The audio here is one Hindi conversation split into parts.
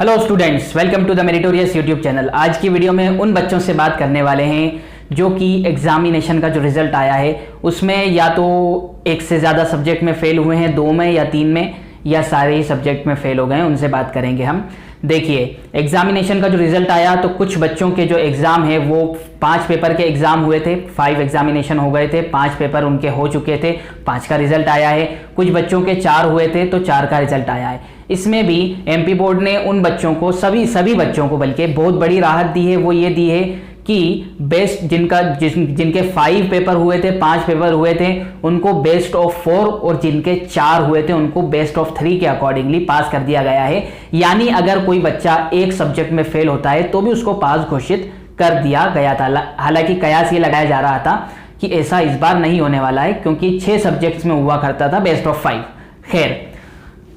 Hello students, welcome to the meritorious YouTube channel. आज की वीडियो में उन बच्चों से बात करने वाले हैं जो कि एग्जामिनेशन का जो रिजल्ट आया है उसमें या तो एक से ज़्यादा सब्जेक्ट में फेल हुए हैं, 2 में या 3 में, या सारे ही सब्जेक्ट में फेल हो गए हैं। उनसे बात करेंगे हम। देखिए, एग्जामिनेशन का जो रिजल्ट आया तो कुछ बच्चों के जो एग्ज़ाम है वो 5 पेपर के एग्ज़ाम हुए थे, 5 एग्जामिनेशन हो गए थे, 5 पेपर उनके हो चुके थे, 5 का रिजल्ट आया है। कुछ बच्चों के 4 हुए थे तो 4 का रिजल्ट आया है। इसमें भी एमपी बोर्ड ने उन बच्चों को, सभी बच्चों को बल्कि बहुत बड़ी राहत दी है। वो ये दी है कि बेस्ट जिनके 5 पेपर हुए थे, 5 पेपर हुए थे, उनको बेस्ट ऑफ 4 और जिनके 4 हुए थे उनको बेस्ट ऑफ 3 के अकॉर्डिंगली पास कर दिया गया है। यानी अगर कोई बच्चा एक सब्जेक्ट में फेल होता है तो भी उसको पास घोषित कर दिया गया था। हालांकि कयास ये लगाया जा रहा था कि ऐसा इस बार नहीं होने वाला है, क्योंकि 6 सब्जेक्ट्स में हुआ करता था बेस्ट ऑफ 5। खैर,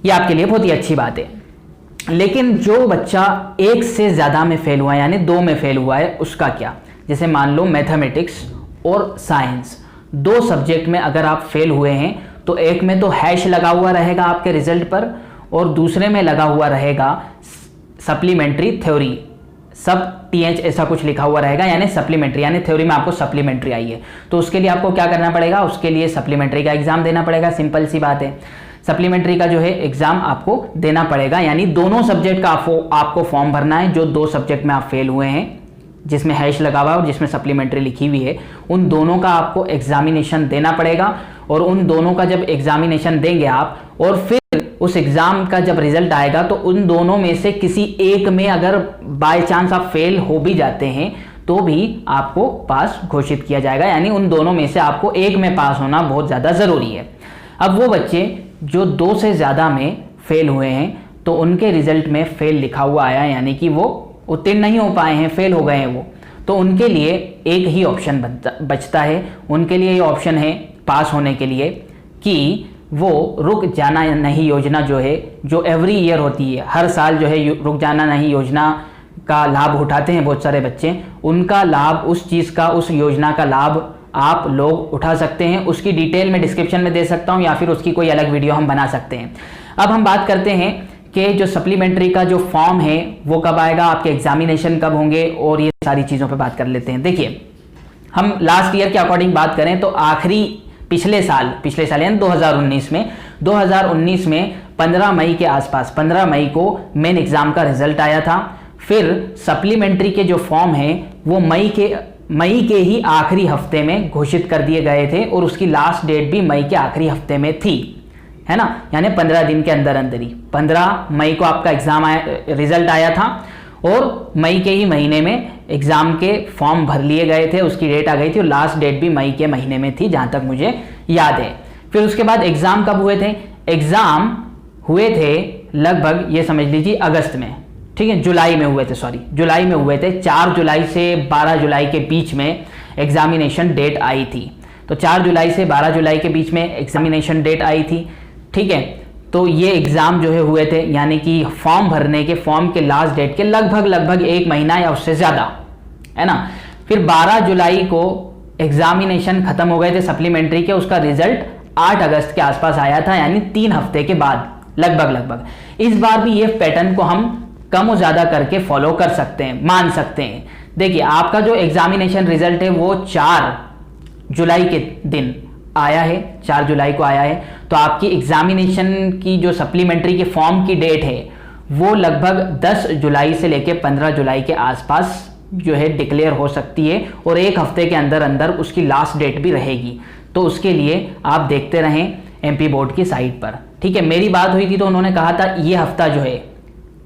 ये आपके लिए बहुत ही अच्छी बात है। लेकिन जो बच्चा एक से ज़्यादा में फेल हुआ है, यानी 2 में फेल हुआ है, उसका क्या? जैसे मान लो मैथमेटिक्स और साइंस, 2 सब्जेक्ट में अगर आप फेल हुए हैं तो एक में तो हैश लगा हुआ रहेगा आपके रिजल्ट पर और दूसरे में लगा हुआ रहेगा सप्लीमेंट्री थ्योरी, सब TH ऐसा कुछ लिखा हुआ रहेगा, यानी सप्लीमेंट्री, यानी थ्योरी में आपको सप्लीमेंट्री आई है तो उसके लिए आपको क्या करना पड़ेगा? उसके लिए सप्लीमेंट्री का एग्जाम देना पड़ेगा। सिंपल सी बात है, सप्लीमेंट्री का जो है एग्जाम आपको देना पड़ेगा। यानी दोनों सब्जेक्ट का आपको फॉर्म भरना है। जो 2 सब्जेक्ट में आप फेल हुए हैं, जिसमें हैश लगा हुआ है और जिसमें सप्लीमेंट्री लिखी हुई है, उन दोनों का आपको एग्जामिनेशन देना पड़ेगा। और उन दोनों का जब एग्जामिनेशन देंगे आप और फिर उस एग्जाम का जब रिजल्ट आएगा तो उन दोनों में से किसी एक में अगर बाय चांस आप फेल हो भी जाते हैं तो भी आपको पास घोषित किया जाएगा। यानी उन दोनों में से आपको एक में पास होना बहुत ज़्यादा ज़रूरी है। अब वो बच्चे जो 2 से ज़्यादा में फेल हुए हैं तो उनके रिजल्ट में फेल लिखा हुआ आया, यानी कि वो उत्तीर्ण नहीं हो पाए हैं, फेल हो गए हैं वो, तो उनके लिए एक ही ऑप्शन बचता है। उनके लिए ये ऑप्शन है पास होने के लिए कि वो रुक जाना नहीं योजना जो है, जो एवरी ईयर होती है, हर साल जो है रुक जाना नहीं योजना का लाभ उठाते हैं बहुत सारे बच्चे, उनका लाभ, उस चीज़ का, उस योजना का लाभ आप लोग उठा सकते हैं। उसकी डिटेल मैं डिस्क्रिप्शन में दे सकता हूं या फिर उसकी कोई अलग वीडियो हम बना सकते हैं। अब हम बात करते हैं कि जो सप्लीमेंट्री का जो फॉर्म है वो कब आएगा, आपके एग्जामिनेशन कब होंगे, और ये सारी चीज़ों पे बात कर लेते हैं। देखिए, हम लास्ट ईयर के अकॉर्डिंग बात करें तो आखिरी पिछले साल यानी 2019 में 15 मई के आसपास, 15 मई को मेन एग्जाम का रिजल्ट आया था। फिर सप्लीमेंट्री के जो फॉर्म है वो मई के ही आखिरी हफ्ते में घोषित कर दिए गए थे और उसकी लास्ट डेट भी मई के आखिरी हफ्ते में थी, है ना, यानी 15 दिन के अंदर अंदर ही 15 मई को आपका एग्जाम रिजल्ट आया था और मई के ही महीने में एग्जाम के फॉर्म भर लिए गए थे, उसकी डेट आ गई थी और लास्ट डेट भी मई के महीने में थी, जहां तक मुझे याद है। फिर उसके बाद एग्जाम कब हुए थे? एग्जाम हुए थे लगभग, ये समझ लीजिए, अगस्त में, ठीक है, जुलाई में हुए थे, जुलाई में हुए थे। 4 जुलाई से 12 जुलाई के बीच में एग्जामिनेशन डेट आई थी। तो 4 जुलाई से 12 जुलाई के बीच में एग्जामिनेशन डेट आई थी, ठीक है। तो ये एग्जाम जो है हुए थे, यानी कि फॉर्म भरने के, फॉर्म के लास्ट डेट के लगभग 1 महीना या उससे ज़्यादा, है ना। फिर 12 जुलाई को एग्जामिनेशन खत्म हो गए थे सप्लीमेंट्री के, उसका रिजल्ट 8 अगस्त के आसपास आया था, यानी 3 हफ्ते के बाद लगभग। इस बार भी ये पैटर्न को हम कम और ज़्यादा करके फॉलो कर सकते हैं, मान सकते हैं। देखिए, आपका जो एग्जामिनेशन रिजल्ट है वो 4 जुलाई के दिन आया है, 4 जुलाई को आया है, तो आपकी एग्जामिनेशन की जो सप्लीमेंट्री के फॉर्म की डेट है वो लगभग 10 जुलाई से लेकर 15 जुलाई के आसपास जो है डिक्लेयर हो सकती है और 1 हफ्ते के अंदर अंदर उसकी लास्ट डेट भी रहेगी। तो उसके लिए आप देखते रहें एमपी बोर्ड की साइट पर, ठीक है। मेरी बात हुई थी तो उन्होंने कहा था ये हफ्ता जो है,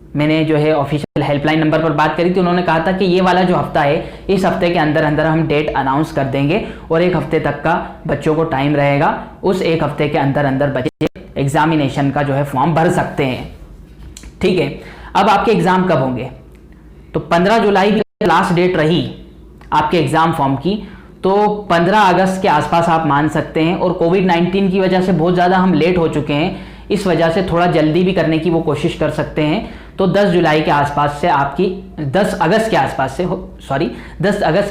मैंने जो है ऑफिशियल हेल्पलाइन नंबर पर बात करी थी, उन्होंने कहा था कि ये वाला जो हफ्ता है, इस हफ्ते के अंदर अंदर हम डेट अनाउंस कर देंगे और 1 हफ्ते तक का बच्चों को टाइम रहेगा। उस 1 हफ्ते के अंदर अंदर बच्चे एग्जामिनेशन का जो है फॉर्म भर सकते हैं, ठीक है। अब आपके एग्जाम कब होंगे? तो 15 जुलाई की लास्ट डेट रही आपके एग्जाम फॉर्म की, तो 15 अगस्त के आसपास आप मान सकते हैं। और कोविड-19 की वजह से बहुत ज़्यादा हम लेट हो चुके हैं, इस वजह से थोड़ा जल्दी भी करने की वो कोशिश कर सकते हैं। तो 10 जुलाई के आसपास से आपकी 10 अगस्त के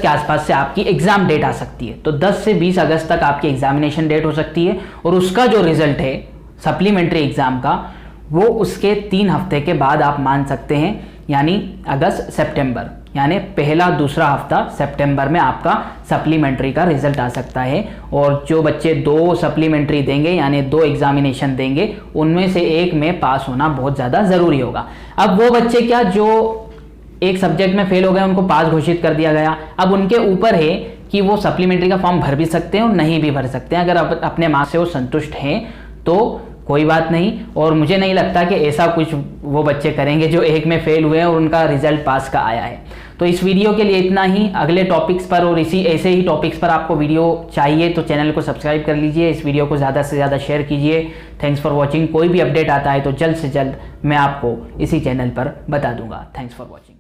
आसपास से आपकी एग्जाम डेट आ सकती है। तो 10 से 20 अगस्त तक आपकी एग्जामिनेशन डेट हो सकती है और उसका जो रिजल्ट है सप्लीमेंट्री एग्जाम का वो उसके 3 हफ्ते के बाद आप मान सकते हैं, यानी अगस्त सितंबर, यानी पहला दूसरा हफ्ता सितंबर में आपका सप्लीमेंट्री का रिजल्ट आ सकता है। और जो बच्चे 2 सप्लीमेंट्री देंगे यानी 2 एग्जामिनेशन देंगे, उनमें से एक में पास होना बहुत ज़्यादा ज़रूरी होगा। अब वो बच्चे क्या जो एक सब्जेक्ट में फेल हो गए, उनको पास घोषित कर दिया गया, अब उनके ऊपर है कि वो सप्लीमेंट्री का फॉर्म भर भी सकते हैं और नहीं भी भर सकते हैं। अगर अपने मार्क्स से वो संतुष्ट हैं तो कोई बात नहीं, और मुझे नहीं लगता कि ऐसा कुछ वो बच्चे करेंगे जो एक में फेल हुए हैं और उनका रिजल्ट पास का आया है। तो इस वीडियो के लिए इतना ही। अगले टॉपिक्स पर और इसी ऐसे ही टॉपिक्स पर आपको वीडियो चाहिए तो चैनल को सब्सक्राइब कर लीजिए, इस वीडियो को ज़्यादा से ज़्यादा शेयर कीजिए। Thanks for watching. कोई भी अपडेट आता है तो जल्द से जल्द मैं आपको इसी चैनल पर बता दूंगा। Thanks for watching.